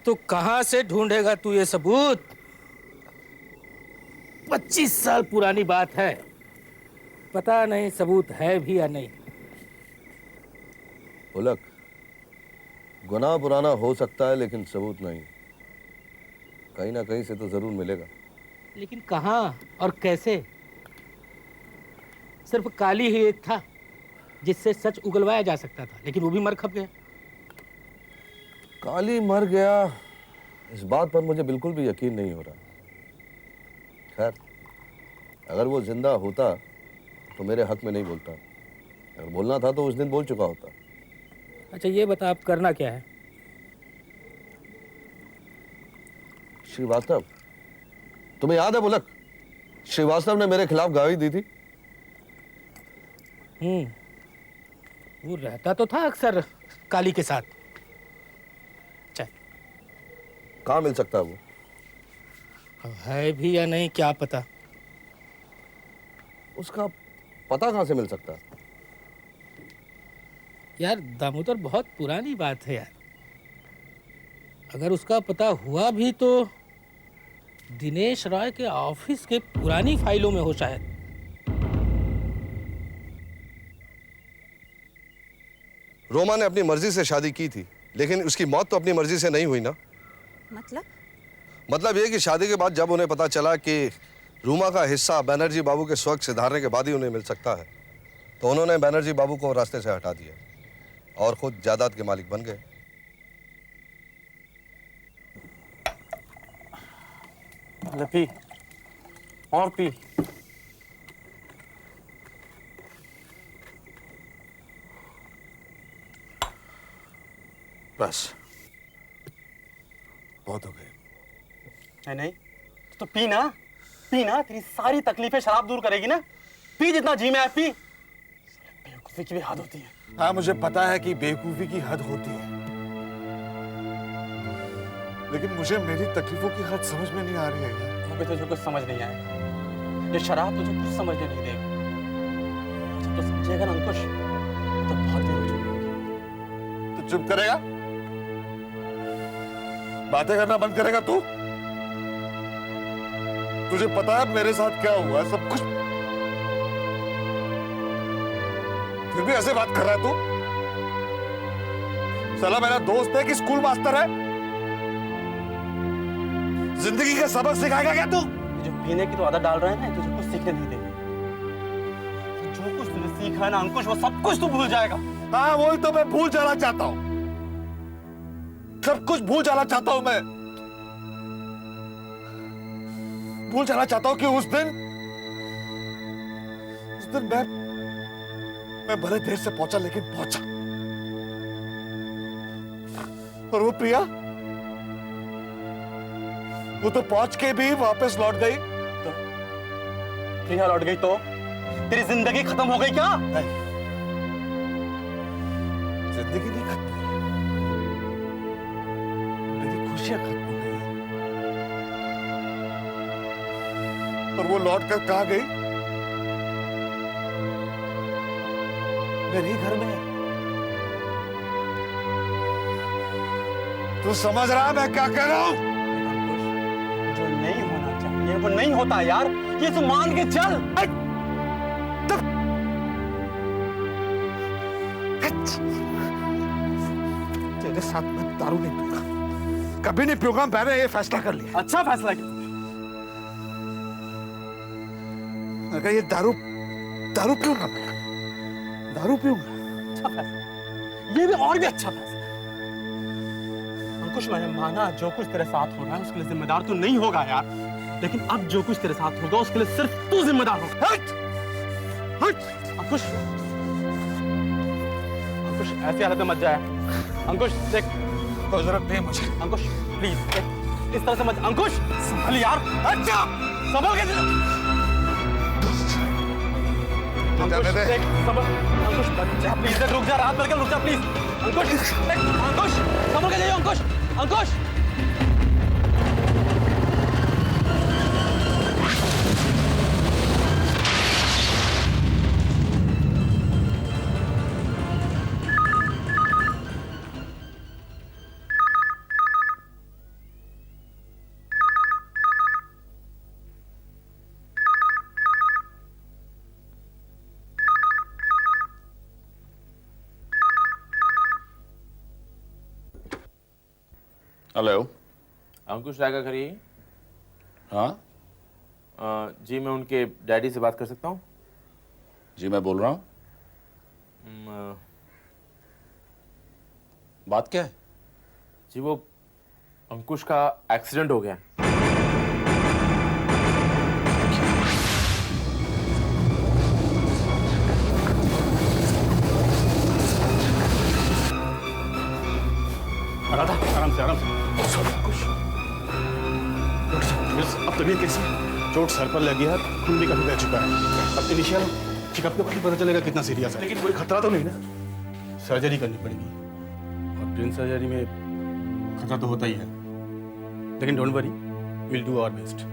तो कहां से ढूंढेगा तू ये सबूत? 25 साल पुरानी बात है, पता नहीं सबूत है भी या नहीं। उलक, गुनाह पुराना हो सकता है लेकिन सबूत नहीं। कहीं ना कहीं से तो जरूर मिलेगा। लेकिन कहां और कैसे? सिर्फ काली ही एक था जिससे सच उगलवाया जा सकता था, लेकिन वो भी मर खप गया। काली मर गया, इस बात पर मुझे बिल्कुल भी यकीन नहीं हो रहा। खैर, अगर वो जिंदा होता तो मेरे हक में नहीं बोलता। अगर बोलना था तो उस दिन बोल चुका होता। अच्छा ये बता, आप करना क्या है? श्रीवास्तव, तुम्हें याद है बुलक, श्रीवास्तव ने मेरे खिलाफ गवाही दी थी। वो रहता तो था अक्सर काली के साथ। चल, कहाँ मिल सकता है वो? अब है भी या नहीं क्या पता। उसका पता कहाँ से मिल सकता है? यार दामोदर, बहुत पुरानी बात है यार। अगर उसका पता हुआ भी तो दिनेश रॉय के ऑफिस के पुरानी फाइलों में हो शायद। रोमा ने अपनी मर्जी से शादी की थी, लेकिन उसकी मौत तो अपनी मर्जी से नहीं हुई ना। मतलब ये कि शादी के बाद जब उन्हें पता चला कि रूमा का हिस्सा बैनर्जी बाबू के स्वर्ग सिधारने के बाद ही उन्हें मिल सकता है, तो उन्होंने बैनर्जी बाबू को रास्ते से हटा दिया और खुद जायदाद के मालिक बन गए। पी और पी। बस बहुत हो गए। नहीं तो पी ना, तेरी सारी तकलीफें शराब दूर करेगी ना। पी जितना जी में है, पी। बेवकूफी की भी हद होती है। हाँ, मुझे पता है कि बेवकूफी की हद होती है, लेकिन मुझे मेरी तकलीफों की हद समझ में नहीं आ रही है यार। अभी तुझे कुछ समझ नहीं आएगा। ये शराब तुझे कुछ समझने नहीं देगी। जब तो समझेगा ना अंकुश, तो बहुत देर हो चुकी होगी। तो चुप करेगा? बातें करना बंद करेगा तू? तुझे पता है मेरे साथ क्या हुआ है सब कुछ, फिर भी ऐसे बात कर रहा है तू? साला मेरा दोस्त है कि स्कूल मास्टर है? जिंदगी का सबक सिखाएगा क्या तू? जो पीने की तो आदत डाल रहा है ना, तुझे कुछ सीखने नहीं देगी। जो कुछ तूने सीखा है ना अंकुश, वो सब कुछ तू भूल जाएगा। हाँ, वही तो मैं भूल जाना चाहता हूं। सब कुछ भूल जाना चाहता हूं मैं। भूल जाना चाहता हूं कि उस दिन मैं भले देर से पहुंचा, लेकिन पहुंचा। और वो प्रिया, वो तो पहुंच के भी वापस लौट गई। तो प्रिया लौट गई तो तेरी जिंदगी खत्म हो गई क्या? नहीं, जिंदगी नहीं खत्म हुई, मेरी खुशियां खत्म हो गई। और वो लौट कर कहाँ गई? मेरे ही घर में। तू समझ रहा है मैं क्या कह रहा हूं? जो नहीं होना चाहिए वो नहीं होता यार, ये तो मान के चल। तेरे साथ मैं दारू नहीं पीऊंगा, कभी नहीं पीऊंगा। मैंने ये फैसला कर लिया। अच्छा फैसला किया। अगर ये दारू पीऊंगा, मैं दारू पीऊंगा। अच्छा फैसला, ये भी और भी अच्छा फैसला। अंकुश, मैंने माना जो कुछ तेरे साथ हो रहा है उसके लिए जिम्मेदार तू नहीं होगा यार, लेकिन अब जो कुछ तेरे साथ होगा उसके लिए सिर्फ तू जिम्मेदार होगा। हट! हट! अंकुश, ऐसी हालत में मत जाए। अंकुश देख, कोई जरूरत नहीं मुझे। अंकुश प्लीज देख, इस तरह से मत। अंकुश संभल यार। अच्छा संभल के। अंकुश देख, संभल। अंकुश मत जा प्लीज, रुक जा, रात भर के रुक जा प्लीज। अंकुश अंकुश संभल के जाइए। अंकुश अंकुश हेलो। अंकुश राय का घर यही? हाँ जी मैं उनके डैडी से बात कर सकता हूँ? जी मैं बोल रहा हूँ। बात क्या है? जी वो अंकुश का एक्सीडेंट हो गया। राधा आराम से आराम से। अंकुश अब तबीयत कैसी है? चोट सर पर लगी है, खून भी काफी बह चुका है। अब इनिशियल चेकअप के बाद ही पता चलेगा कितना सीरियस है, लेकिन कोई खतरा तो नहीं ना? सर्जरी करनी पड़ेगी और ब्रेन सर्जरी में खतरा तो होता ही है, लेकिन don't worry, will do our best.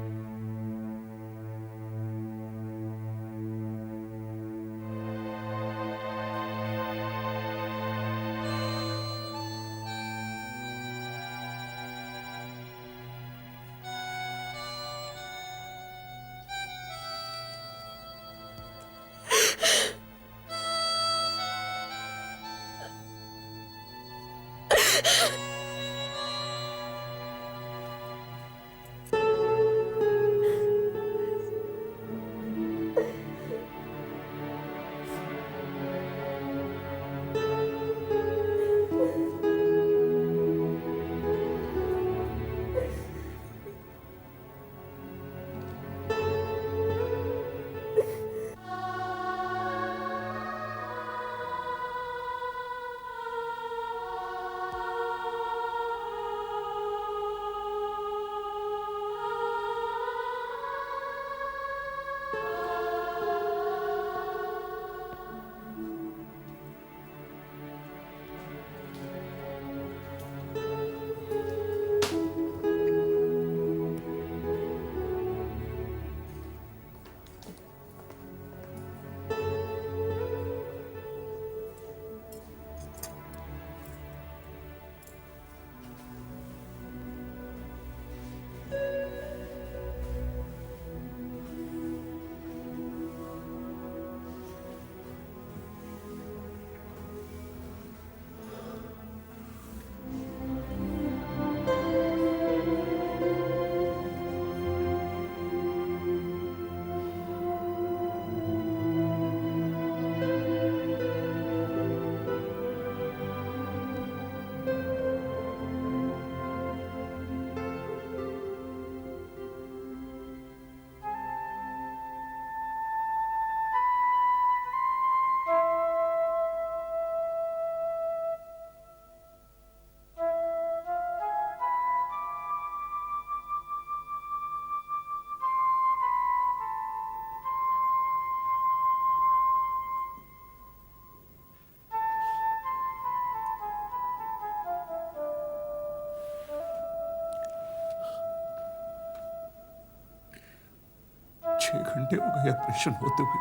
छह घंटे हो गए ऑपरेशन होते हुए।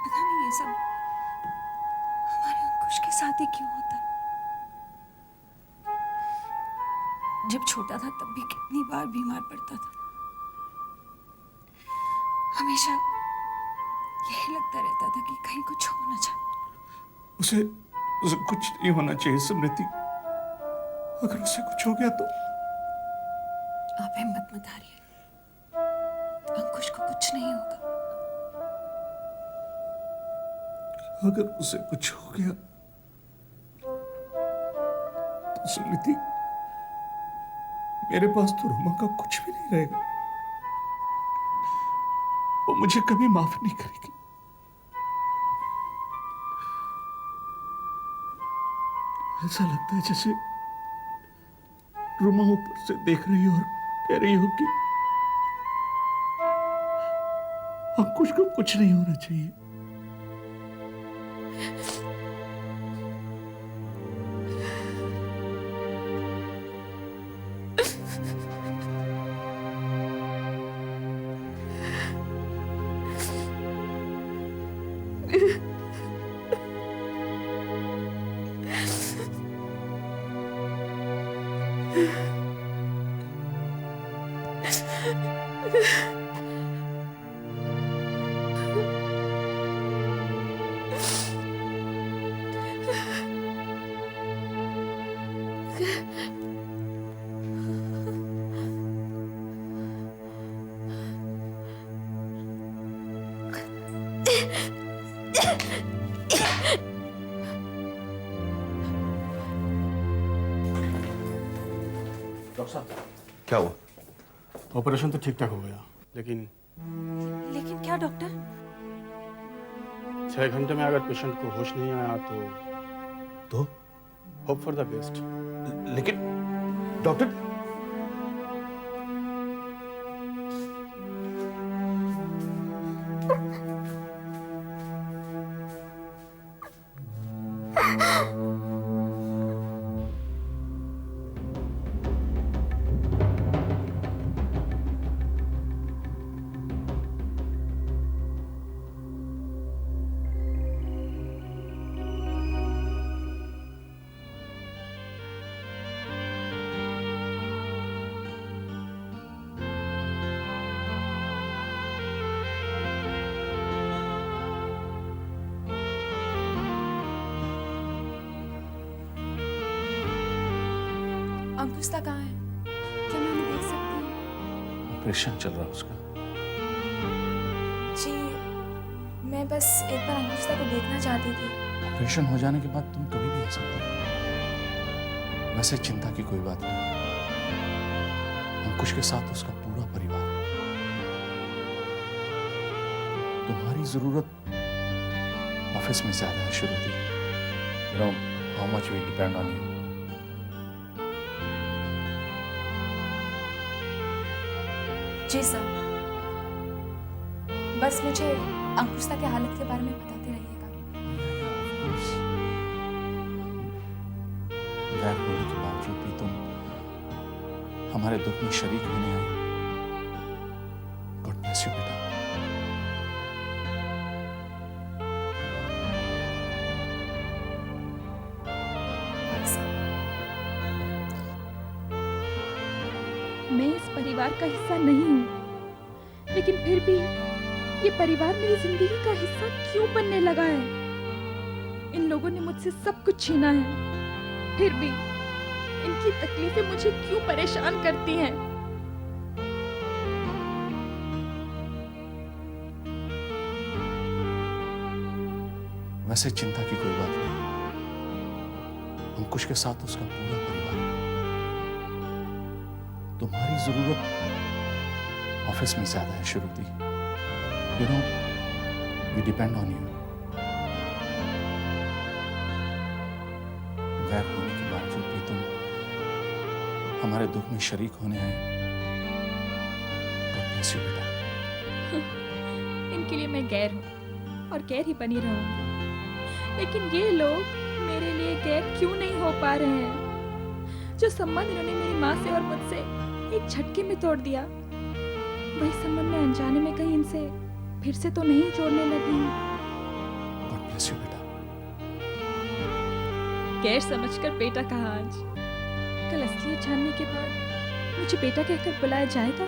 पता नहीं ये सब हमारे अंकुश के साथ ही क्यों होता है। जब छोटा था तब भी कितनी बार बीमार पड़ता था। हमेशा यही लगता रहता था कि कहीं कुछ हो ना जाए। उसे उसे कुछ नहीं होना चाहिए स्मृति। अगर उसे कुछ हो गया तो? आप हिम्मत मत हारिए, अंकुश को कुछ नहीं होगा। अगर उसे कुछ हो गया तो स्मृति, मेरे पास तो रुमा का कुछ भी नहीं रहेगा। वो मुझे कभी माफ नहीं करेगी। ऐसा लगता है जैसे रुमा ऊपर से देख रही हो और कह रही हो कि अंकुश को कुछ नहीं होना चाहिए। डॉक्टर साहब क्या हुआ? ऑपरेशन तो ठीक ठाक हो गया, लेकिन लेकिन क्या डॉक्टर? 6 घंटे में अगर पेशेंट को होश नहीं आया तो होप फॉर द बेस्ट। लेकिन डॉक्टर, अंकुशदा कहाँ है? क्या मैं उन्हें देख सकती हूँ? ऑपरेशन चल रहा है उसका। जी, मैं बस एक बार अंकुशदा को देखना चाहती थी। ऑपरेशन हो जाने के बाद तुम कभी भी आ सकते हो। वैसे चिंता की कोई बात नहीं। अंकुश के साथ उसका पूरा परिवार है। तुम्हारी जरूरत ऑफिस में ज्यादा है Shruti. You know how much we depend on you. जी सर, बस मुझे अंकुशदा के हालत के बारे में बताते रहिएगा। गैर होने के बावजूद भी तुम हमारे दुख में शरीक होने आई। गॉड ब्लेस यू बेटा। मैं इस परिवार का हिस्सा नहीं हूँ, लेकिन फिर भी ये परिवार मेरी जिंदगी का हिस्सा क्यों बनने लगा है? इन लोगों ने मुझसे सब कुछ छीना है, फिर भी इनकी तकलीफें मुझे क्यों परेशान करती हैं? वैसे चिंता की कोई बात नहीं। अंकुश के साथ उसका पूरा परिवार है। तुम्हारी जरूरत ऑफिस में ज्यादा है Shruti. You know we depend on you. गैर होने के बावजूद भी तुम हमारे दुख में शरीक होने आए। गॉड ब्लेस यू बेटा। इनके लिए मैं गैर हूँ और गैर ही बनी रहूंगी, लेकिन ये लोग मेरे लिए गैर क्यों नहीं हो पा रहे हैं? जो संबंध इन्होंने मेरी माँ से और मुझसे एक झटके में तोड़ दिया, वही संबंध मैं अनजाने में कहीं इनसे फिर से तो नहीं जोड़ने लगी। गॉड ब्लेस यू बेटा। गैर समझकर बेटा कहा आज, कल असलियत जानने के बाद मुझे बेटा कहकर बुलाया जाएगा?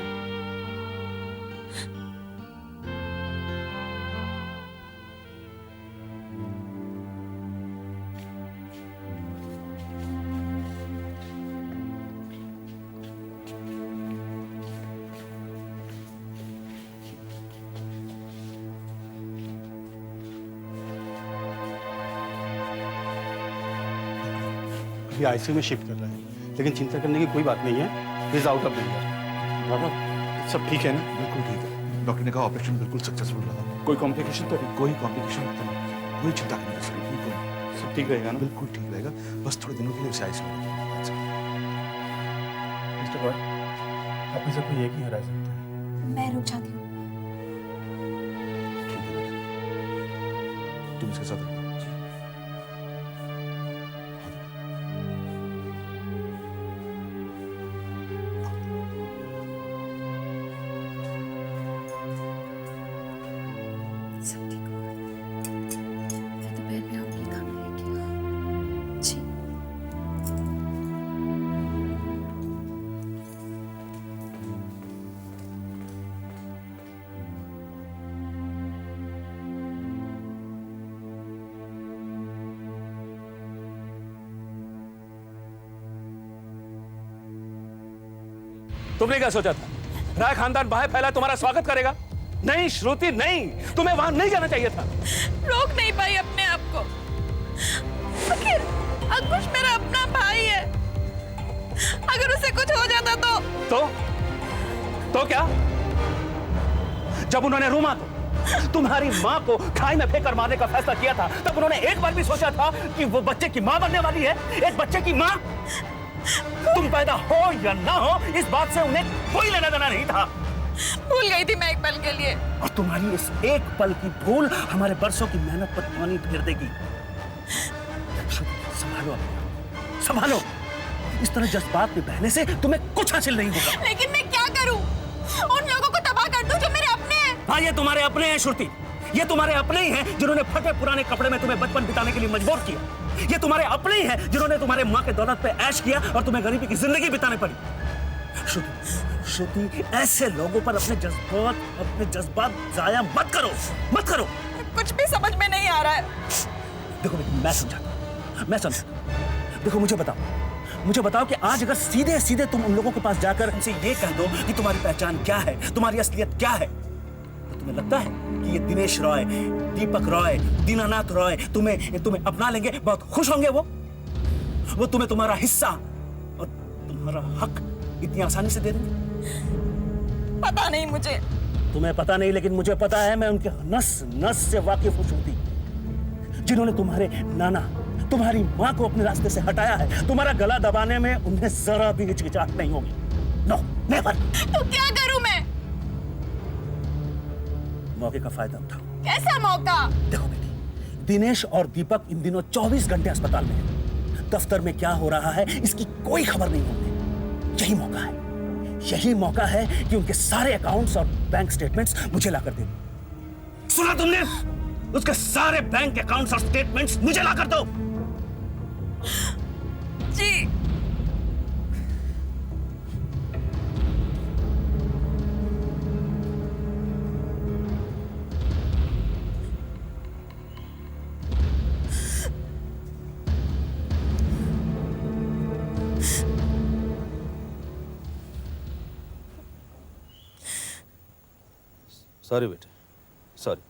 अभी आईसीयू में शिफ्ट कर रहा है, लेकिन चिंता करने की कोई बात नहीं है। He is out of danger. बाबा सब ठीक है ना? बिल्कुल ठीक है। डॉक्टर ने कहा ऑपरेशन बिल्कुल सक्सेसफुल रहा। कोई कॉम्प्लिकेशन तो नहीं? कोई कॉम्प्लिकेशन तो नहीं, कोई चिंता करने की जरूरत नहीं। सब ठीक रहेगा ना? बिल्कुल ठीक रहेगा। बस थोड़े दिनों के लिए उसे आईसीयू में रखिए। मिस्टर बॉय, आप में से कोई एक ही हरा सकता है। मैं रुक जाती हूँ। ठीक है बेटा, तुम इसके साथ रहो। सब ठीक होगा। मैं दोपहर में आऊंगी खाना लेके। जी। तुमने क्या सोचा था राय खानदान बाहर फैला तुम्हारा स्वागत करेगा? नहीं श्रुति नहीं, तुम्हें वहां नहीं जाना चाहिए था। रोक नहीं पाई अपने आप को। आखिर अंकुश मेरा अपना भाई है, अगर उसे कुछ हो जाता तो क्या? जब उन्होंने रूमा को तुम्हारी माँ को खाई में फेंक कर मारने का फैसला किया था, तब उन्होंने एक बार भी सोचा था कि वो बच्चे की माँ बनने वाली है? एक बच्चे की माँ? तुम पैदा हो या ना हो, इस बात से उन्हें कोई लेना देना नहीं था। भूल गई थी मैं एक पल के लिए। और तुम्हारी इस एक पल की भूल हमारे बरसों की मेहनत पर पानी फेर देगी। संभालो अपने आप, संभालो। इस तरह जज्बात में बहने से तुम्हें कुछ हासिल नहीं होगा। लेकिन मैं क्या करूं? उन लोगों को तबाह कर दूं जो मेरे अपने हैं। हाँ, ये तुम्हारे अपने हैं श्रुति, ये तुम्हारे अपने ही हैं जिन्होंने फटे पुराने कपड़े में तुम्हें बचपन बिताने के लिए मजबूर किया। ये तुम्हारे अपने ही हैं जिन्होंने तुम्हारे माँ के दौलत पे ऐश किया और तुम्हें गरीबी की जिंदगी बिताने पड़ी। श्रुति, ऐसे लोगों पर अपने जज्बात जाया मत करो। कुछ भी समझ में नहीं आ रहा है। देखो बेटी, मैं समझाता। देखो मुझे बताओ कि आज अगर सीधे सीधे तुम उन लोगों के पास जाकर उनसे ये कह दो कि तुम्हारी पहचान क्या है, तुम्हारी असलियत क्या है, तो तुम्हें लगता है कि ये दिनेश रॉय, दीपक रॉय, दीनानाथ रॉय तुम्हें अपना लेंगे? बहुत खुश होंगे वो तुम्हें तुम्हारा हिस्सा और तुम्हारा हक इतनी आसानी से दे देंगे? पता नहीं मुझे। तुम्हें पता नहीं, लेकिन मुझे पता है। मैं उनके नस नस से वाकिफ हूं श्रुति, जिन्होंने तुम्हारे नाना, तुम्हारी माँ को अपने रास्ते से हटाया है। तुम्हारा गला दबाने में उन्हें जरा भी हिचकिचाहट नहीं होगी। No, never. तो क्या करूं मैं? मौके का फायदा उठाओ। कैसा मौका? देखो बेटी, दिनेश और दीपक इन दिनों 24 घंटे अस्पताल में हैं। दफ्तर में क्या हो रहा है इसकी कोई खबर नहीं होती। यही मौका है कि उनके सारे अकाउंट्स और बैंक स्टेटमेंट्स मुझे लाकर दे दो। सुना तुमने? उसके सारे बैंक अकाउंट्स और स्टेटमेंट्स मुझे लाकर दो। जी। सॉरी बेटे, सॉरी।